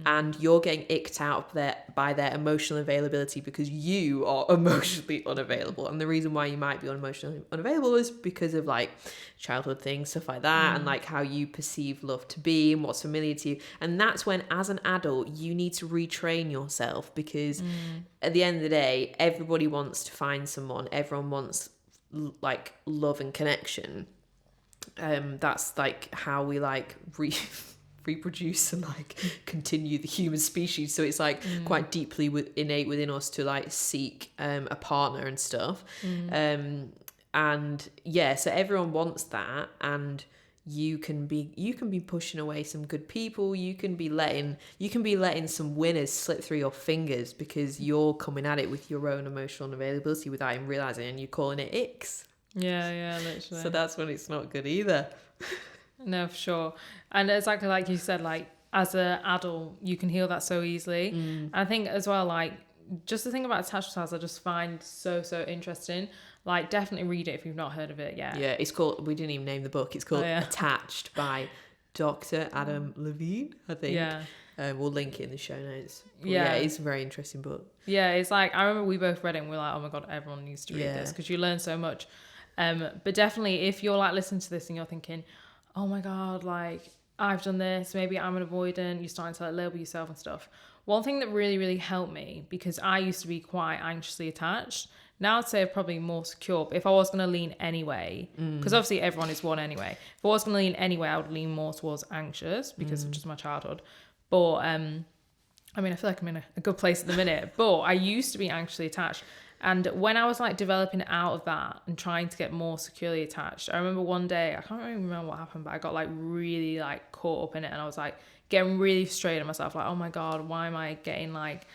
S2: and you're getting icked out by their emotional availability because you are emotionally unavailable. And the reason why you might be emotionally unavailable is because of like childhood things, stuff like that, and like how you perceive love to be and what's familiar to you. And that's when, as an adult, you need to retrain yourself, because at the end of the day, everybody wants to find someone. Everyone wants like love and connection. That's like how we like reproduce and like continue the human species. So it's like quite deeply innate within us to like seek a partner and stuff. And yeah, so everyone wants that, and you can be pushing away some good people. You can be letting some winners slip through your fingers because you're coming at it with your own emotional unavailability without even realizing, and you're calling it icks.
S1: Yeah, literally.
S2: So that's when it's not good either.
S1: No, for sure. And exactly like you said, like as an adult, you can heal that so easily. And I think as well, like just the thing about attachment styles, I just find so interesting. Like definitely read it if you've not heard of it yet.
S2: Yeah, it's called, we didn't even name the book, it's called Attached by Dr. Adam Levine, I think. Yeah. We'll link it in the show notes. But yeah, it's a very interesting book.
S1: Yeah, it's like, I remember we both read it and we were like, oh my God, everyone needs to read this, because you learn so much. But definitely if you're like listening to this and you're thinking, oh my God, like I've done this, maybe I'm an avoidant, you're starting to like label yourself and stuff. One thing that really helped me, because I used to be quite anxiously attached, now I'd say I'm probably more secure, but if I was going to lean anyway, because obviously everyone is one anyway, if I was going to lean anyway, I would lean more towards anxious because of just my childhood. But I mean, I feel like I'm in a good place at the minute, but I used to be anxiously attached. And when I was like developing out of that and trying to get more securely attached, I remember one day, I can't really remember what happened, but I got like really like caught up in it, and I was like getting really frustrated at myself, like, oh my God, why am I getting like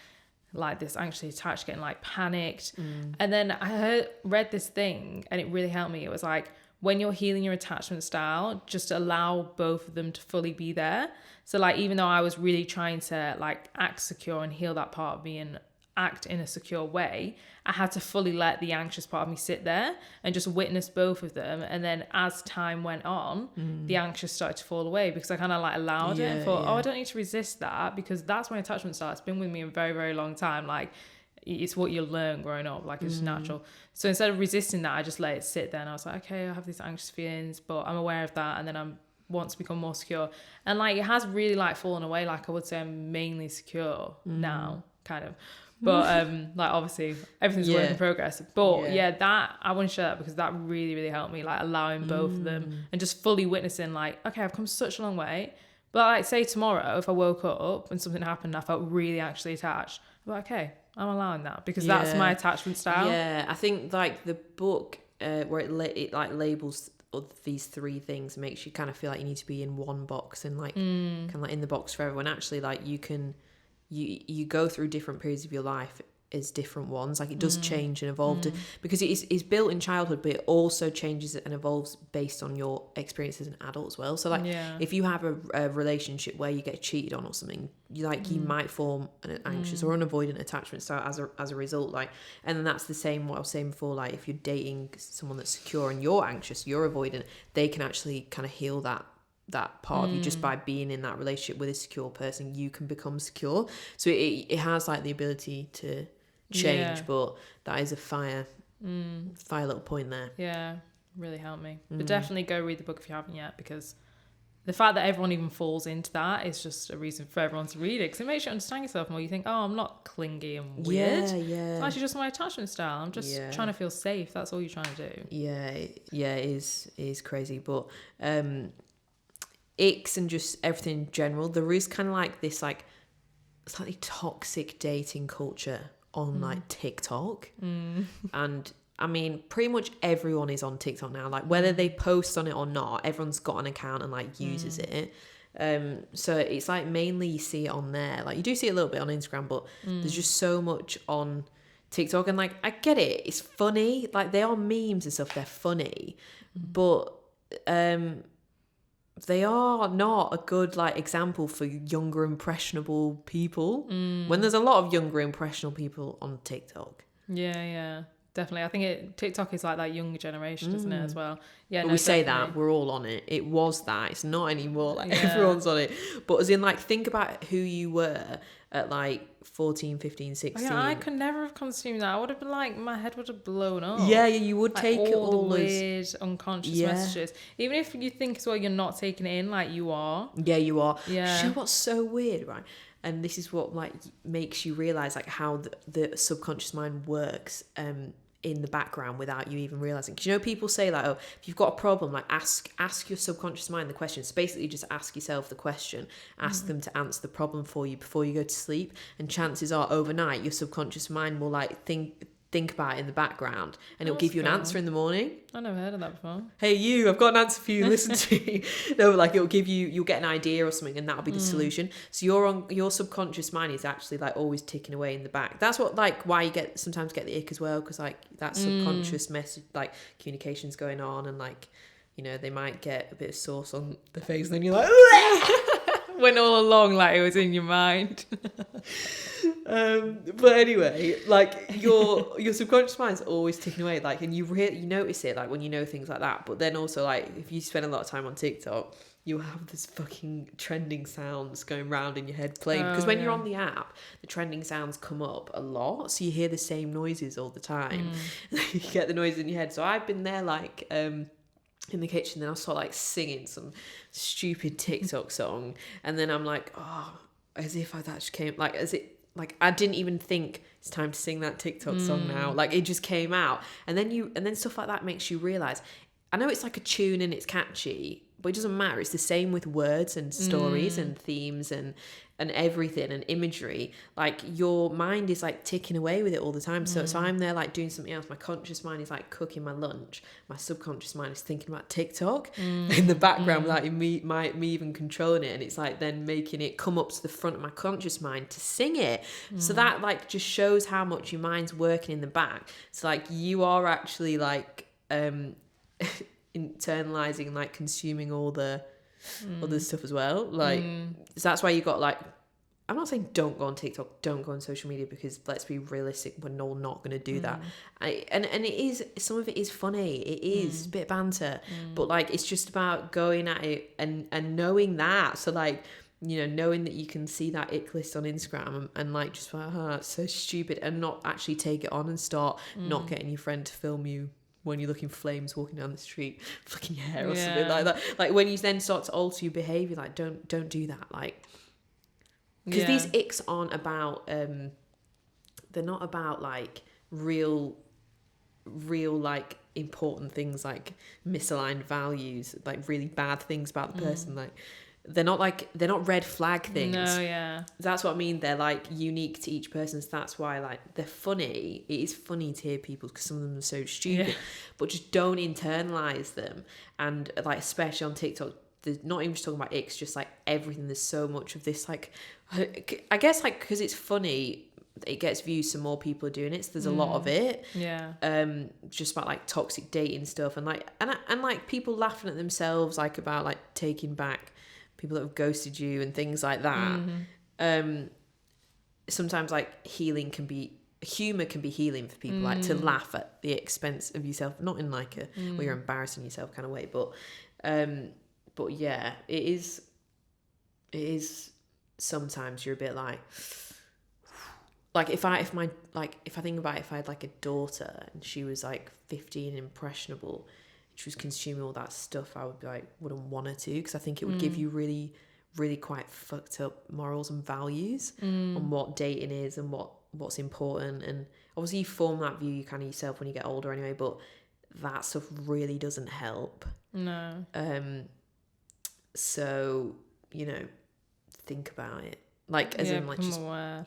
S1: this anxiously attached, getting like panicked. And then I read this thing and it really helped me. It was like, when you're healing your attachment style, just allow both of them to fully be there. So like, even though I was really trying to like act secure and heal that part of me and act in a secure way, I had to fully let the anxious part of me sit there and just witness both of them. And then as time went on, the anxious started to fall away, because I kind of like allowed it and thought, oh, I don't need to resist that, because that's my attachment style. It's been with me a very long time. Like, it's what you learn growing up, like it's natural. So instead of resisting that, I just let it sit there, and I was like, okay, I have these anxious feelings, but I'm aware of that, and then I'm want to become more secure. And like, it has really like fallen away. Like, I would say I'm mainly secure now, kind of. But like, obviously everything's a work in progress, but that I want to share that, because that really helped me, like allowing both of them and just fully witnessing, like, okay, I've come such a long way. But like, say tomorrow if I woke up and something happened and I felt really actually attached, I'm like, okay, I'm allowing that, because that's my attachment style. I
S2: think like the book where it like labels these three things makes you kind of feel like you need to be in one box and like kind of like in the box forever, when actually like you can you go through different periods of your life as different ones. Like it does change and evolve because it's built in childhood, but it also changes and evolves based on your experience as an adult as well. So like if you have a relationship where you get cheated on or something, you might form an anxious or unavoidant attachment style as a result. Like, and then that's the same what I was saying before. Like if you're dating someone that's secure and you're anxious, you're avoidant, they can actually kind of heal that part of you just by being in that relationship with a secure person. You can become secure, so it has like the ability to change, but that is a fire little point there.
S1: Really helped me. But definitely go read the book if you haven't yet, because the fact that everyone even falls into that is just a reason for everyone to read it, because it makes you understand yourself more. You think, oh, I'm not clingy and weird. It's actually just my attachment style. I'm just trying to feel safe. That's all you're trying to do.
S2: It is crazy. But icks and just everything in general, there is kind of like this like slightly toxic dating culture on like TikTok. And I mean, pretty much everyone is on TikTok now. Like whether they post on it or not, everyone's got an account and like uses it. So it's like mainly you see it on there. Like you do see it a little bit on Instagram, but there's just so much on TikTok. And like I get it, it's funny. Like they are memes and stuff, they're funny, but they are not a good like example for younger impressionable people when there's a lot of younger impressionable people on TikTok.
S1: Definitely. I think TikTok is like that younger generation, isn't it, as well?
S2: But we say that we're all on it. It was that. It's not anymore. Like everyone's on it. But as in like think about who you were at like 14, 15, 16.
S1: I could never have consumed that. I would have been like, my head would have blown up.
S2: Yeah, you would
S1: like
S2: take
S1: all the weird unconscious messages. Even if you think as well you're not taking it in, like you are.
S2: Yeah, you are.
S1: Yeah.
S2: You know what's so weird, right? And this is what like makes you realise like how the subconscious mind works in the background without you even realising. Because you know people say like, oh, if you've got a problem, like ask your subconscious mind the question. So basically just ask yourself the question, ask them to answer the problem for you before you go to sleep, and chances are overnight your subconscious mind will like think about it in the background, and it'll give you an answer in the morning.
S1: I never heard of that before.
S2: Hey you, I've got an answer for you, listen to me. No, like you'll get an idea or something, and that'll be the solution. So your subconscious mind is actually like always ticking away in the back. That's what like why you sometimes get the ick as well, because like that subconscious message, like communication's going on, and like, you know, they might get a bit of sauce on the face, and then you're like when all along like it was in your mind. But anyway, like your subconscious mind's always ticking away, like, and you notice it like when you know things like that. But then also like if you spend a lot of time on TikTok, you'll have this fucking trending sounds going round in your head playing, because when you're on the app, the trending sounds come up a lot, so you hear the same noises all the time. You get the noise in your head. So I've been there like in the kitchen, then I'll start like singing some stupid TikTok song, and then I'm like, oh, as if that just came, like as it, like I didn't even think it's time to sing that TikTok song now, like it just came out. And then stuff like that makes you realize, I know it's like a tune and it's catchy, but it doesn't matter. It's the same with words and stories and themes and everything and imagery. Like your mind is like ticking away with it all the time. So I'm there like doing something else. My conscious mind is like cooking my lunch. My subconscious mind is thinking about TikTok in the background without me even controlling it. And it's like then making it come up to the front of my conscious mind to sing it. So that like just shows how much your mind's working in the back. So like you are actually like internalizing and like consuming all the other stuff as well. Like so that's why you got like, I'm not saying don't go on TikTok, don't go on social media, because let's be realistic, we're all not going to do that. And it is, some of it is funny, it is a bit of banter, but like it's just about going at it and knowing that. So like, you know, knowing that you can see that ick list on Instagram and like just like, oh, it's so stupid, and not actually take it on and start not getting your friend to film you when you're looking flames walking down the street, flicking your hair or something like that. Like when you then start to alter your behaviour, like don't do that. Like, because these icks aren't about, they're not about like real like important things, like misaligned values, like really bad things about the person. Like they're not red flag things.
S1: No, yeah.
S2: That's what I mean. They're like unique to each person. So that's why like they're funny. It is funny to hear people, because some of them are so stupid, but just don't internalize them. And like, especially on TikTok, there's not even just talking about icks, just like everything. There's so much of this, like, I guess like, because it's funny, it gets views, so more people are doing it. So there's a lot of it.
S1: Yeah.
S2: Just about like toxic dating stuff and like and like people laughing at themselves, like about like taking back people that have ghosted you and things like that. Sometimes like humour can be healing for people, like to laugh at the expense of yourself, not in like a where you're embarrassing yourself kind of way, but yeah, it is sometimes you're a bit like if I think about it, if I had like a daughter and she was like 15 and impressionable, she was consuming all that stuff, I would be like, wouldn't want her to, because I think it would give you really, really quite fucked up morals and values on what dating is and what's important. And obviously you form that view you kind of yourself when you get older anyway, but that stuff really doesn't help.
S1: No.
S2: So, you know, think about it. Like, as in, like, just
S1: aware,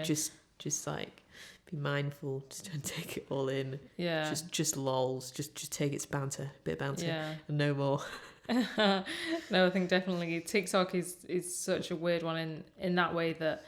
S2: just like be mindful. Just don't take it all in.
S1: Yeah.
S2: Just lols. Just take its banter, bit of banter, and no more.
S1: No, I think definitely TikTok is such a weird one in that way that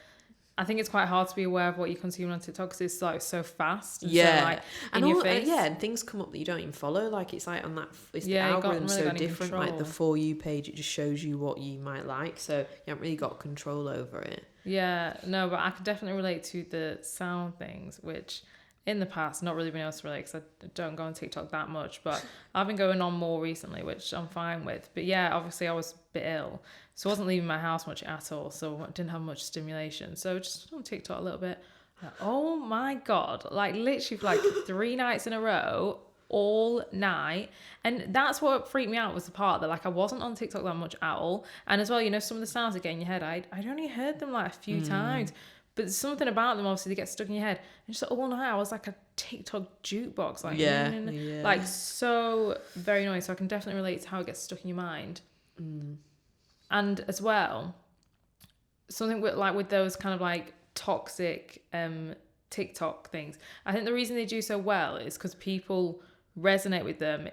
S1: I think it's quite hard to be aware of what you consume on TikTok because it's like so fast. And so, like, in your face.
S2: And things come up that you don't even follow. Like it's like on that, the algorithm's so different.
S1: Control.
S2: Like the For You page, it just shows you what you might like. So you haven't really got control over it.
S1: Yeah, no, but I could definitely relate to the sound things, which in the past, not really been able to relate because I don't go on TikTok that much, but I've been going on more recently, which I'm fine with. But yeah, obviously I was a bit ill, so I wasn't leaving my house much at all, so I didn't have much stimulation. So just on TikTok a little bit. Like, oh my God, like literally for like 3 nights in a row, all night. And that's what freaked me out, was the part that like I wasn't on TikTok that much at all. And as well, you know, some of the sounds that get in your head, I'd only heard them like a few times. But something about them, obviously, they get stuck in your head. And just all night, I was like a TikTok jukebox. Like, like so very annoying. So I can definitely relate to how it gets stuck in your mind. And as well, something with those kind of like toxic TikTok things, I think the reason they do so well is because people resonate with them.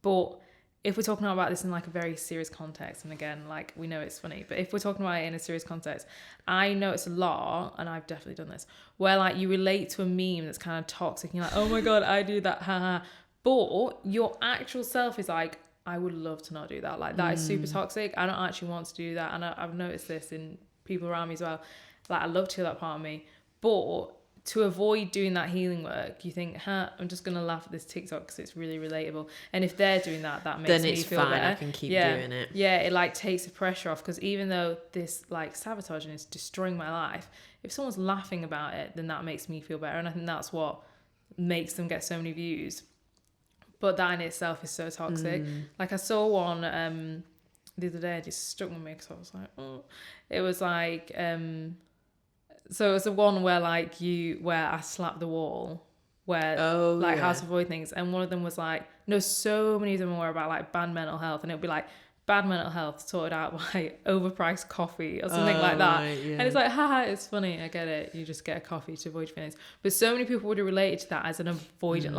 S1: But if we're talking about this in like a very serious context, and again, like we know it's funny, but if we're talking about it in a serious context, I know it's a lot, and I've definitely done this, where like you relate to a meme that's kind of toxic, and you're like, oh my God, I do that, haha. But your actual self is like, I would love to not do that. Like that is super toxic. I don't actually want to do that. And I've noticed this in people around me as well. Like I love to hear that part of me, but to avoid doing that healing work, you think, I'm just going to laugh at this TikTok because it's really relatable. And if they're doing that, that makes me feel better. Then it's fine,
S2: I can keep doing it.
S1: Yeah, it like takes the pressure off, because even though this like sabotaging is destroying my life, if someone's laughing about it, then that makes me feel better. And I think that's what makes them get so many views. But that in itself is so toxic. Like I saw one the other day, it just stuck with me because I was like, oh. It was like... So it was the one where like where I slapped the wall, where how to avoid things, and one of them was like, no, so many of them were about like bad mental health, and it would be like bad mental health sorted out by overpriced coffee or something like that. Right, yeah. And it's like, haha, it's funny, I get it, you just get a coffee to avoid feelings. But so many people would have related to that as an avoiding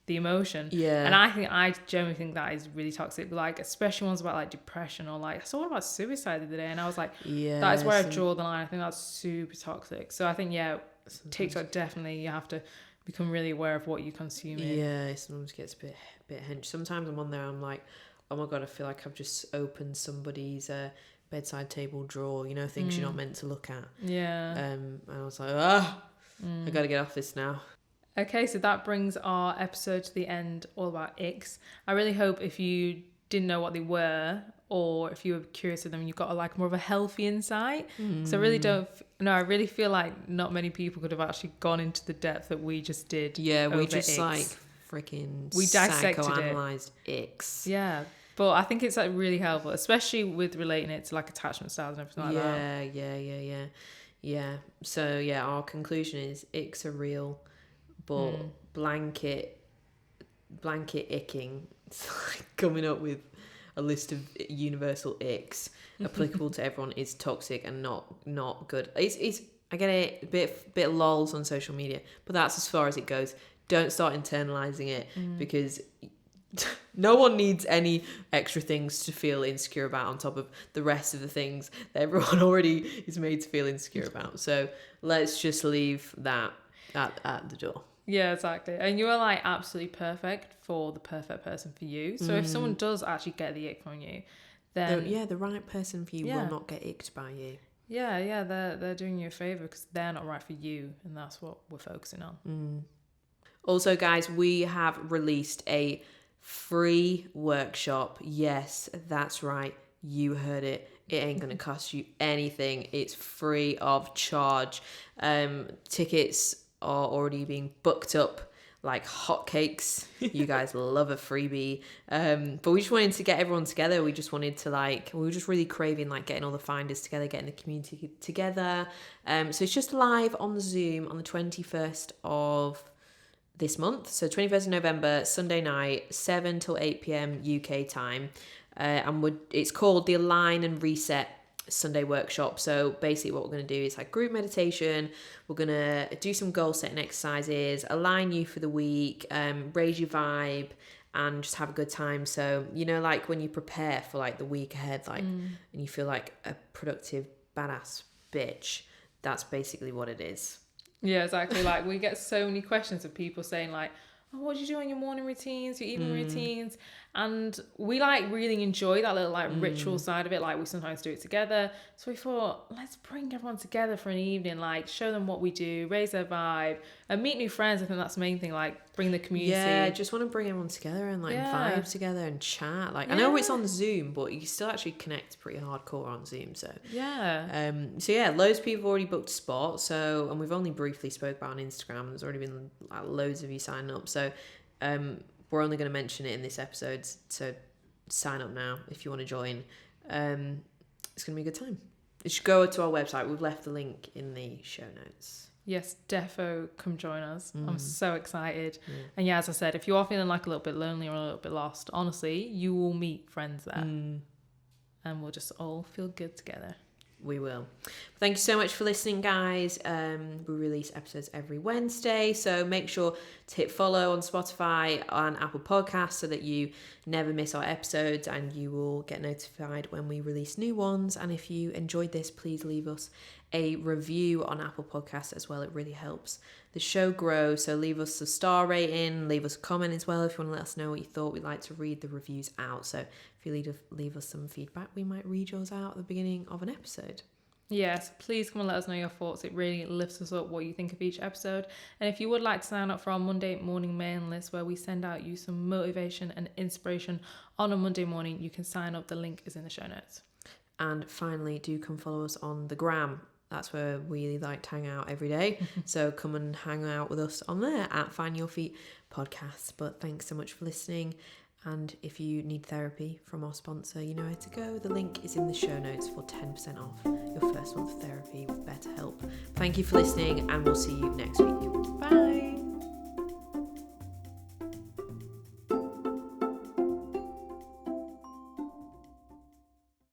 S1: the emotion. Yeah. And I generally think that is really toxic, like especially ones about like depression, or like I saw one about suicide the other day, and I was like, that is where I draw the line. I think that's super toxic. So I think TikTok, definitely you have to become really aware of what you consume.
S2: Yeah, it sometimes gets a bit hench. Sometimes I'm on there, I'm like, oh my God, I feel like I've just opened somebody's bedside table drawer, you know, things you're not meant to look at. Yeah. And I was like, I gotta get off this now.
S1: Okay, so that brings our episode to the end, all about icks. I really hope if you didn't know what they were, or if you were curious of them, you got like more of a healthy insight. So I really feel like not many people could have actually gone into the depth that we just did.
S2: Yeah, we just icks. Like freaking psychoanalyzed icks.
S1: Yeah, but I think it's like really helpful, especially with relating it to like attachment styles and everything like that.
S2: Yeah. So yeah, our conclusion is icks are real. But blanket icking, it's like coming up with a list of universal icks applicable to everyone is toxic and not good. It's I get it, a bit lols on social media, but that's as far as it goes. Don't start internalizing it because No one needs any extra things to feel insecure about on top of the rest of the things that everyone already is made to feel insecure about. So let's just leave that at the door.
S1: Yeah, exactly. And you are like absolutely perfect for the perfect person for you. So if someone does actually get the ick from you, then
S2: the right person for you will not get icked by you.
S1: Yeah, they're doing you a favour because they're not right for you, and that's what we're focusing on.
S2: Also, guys, we have released a free workshop. Yes, that's right. You heard it. It ain't going to cost you anything. It's free of charge. Tickets are already being booked up like hotcakes. You guys love a freebie. But we just wanted to get everyone together. We just wanted to we were just really craving getting all the finders together, getting the community together. So it's just live on Zoom on the 21st of this month. So 21st of November, Sunday night, 7 till 8 p.m. UK time. And it's called the Align and Reset Sunday workshop. So basically what we're going to do is group meditation. We're going to do some goal setting exercises, align you for the week, raise your vibe, and just have a good time. So, when you prepare for the week ahead, and you feel like a productive badass bitch, that's basically what it is.
S1: Yeah, exactly. We get so many questions of people saying oh, what do you do on your morning routines, your evening routines? And we really enjoy that little ritual side of it. We sometimes do it together. So we thought, let's bring everyone together for an evening, show them what we do, raise their vibe, and meet new friends. I think that's the main thing, bring the community.
S2: Yeah, just want to bring everyone together and vibe together and chat. I know it's on Zoom, but you can still actually connect pretty hardcore on Zoom. So loads of people have already booked a spot. And we've only briefly spoke about on Instagram. There's already been loads of you signing up. So we're only going to mention it in this episode, so sign up now if you want to join. It's going to be a good time. You should go to our website. We've left the link in the show notes.
S1: Yes, defo come join us. I'm so excited. And as I said, if you are feeling a little bit lonely or a little bit lost, honestly, you will meet friends there. And we'll just all feel good together.
S2: We will. Thank you so much for listening, guys. We release episodes every Wednesday, so make sure to hit follow on Spotify and Apple Podcasts so that you never miss our episodes and you will get notified when we release new ones. And if you enjoyed this, please leave us a review on Apple Podcasts as well. It really helps the show grow. So leave us a star rating, leave us a comment as well if you want to let us know what you thought. We'd like to read the reviews out. So if you leave us some feedback, we might read yours out at the beginning of an episode.
S1: Yes, please come and let us know your thoughts. It really lifts us up what you think of each episode. And if you would like to sign up for our Monday morning mailing list where we send out you some motivation and inspiration on a Monday morning, you can sign up. The link is in the show notes.
S2: And finally, do come follow us on the gram. That's where we like to hang out every day. So come and hang out with us on there at Find Your Feet Podcast. But thanks so much for listening. And if you need therapy from our sponsor, you know where to go. The link is in the show notes for 10% off your first month of therapy with BetterHelp. Thank you for listening, and we'll see you next week.
S1: Bye.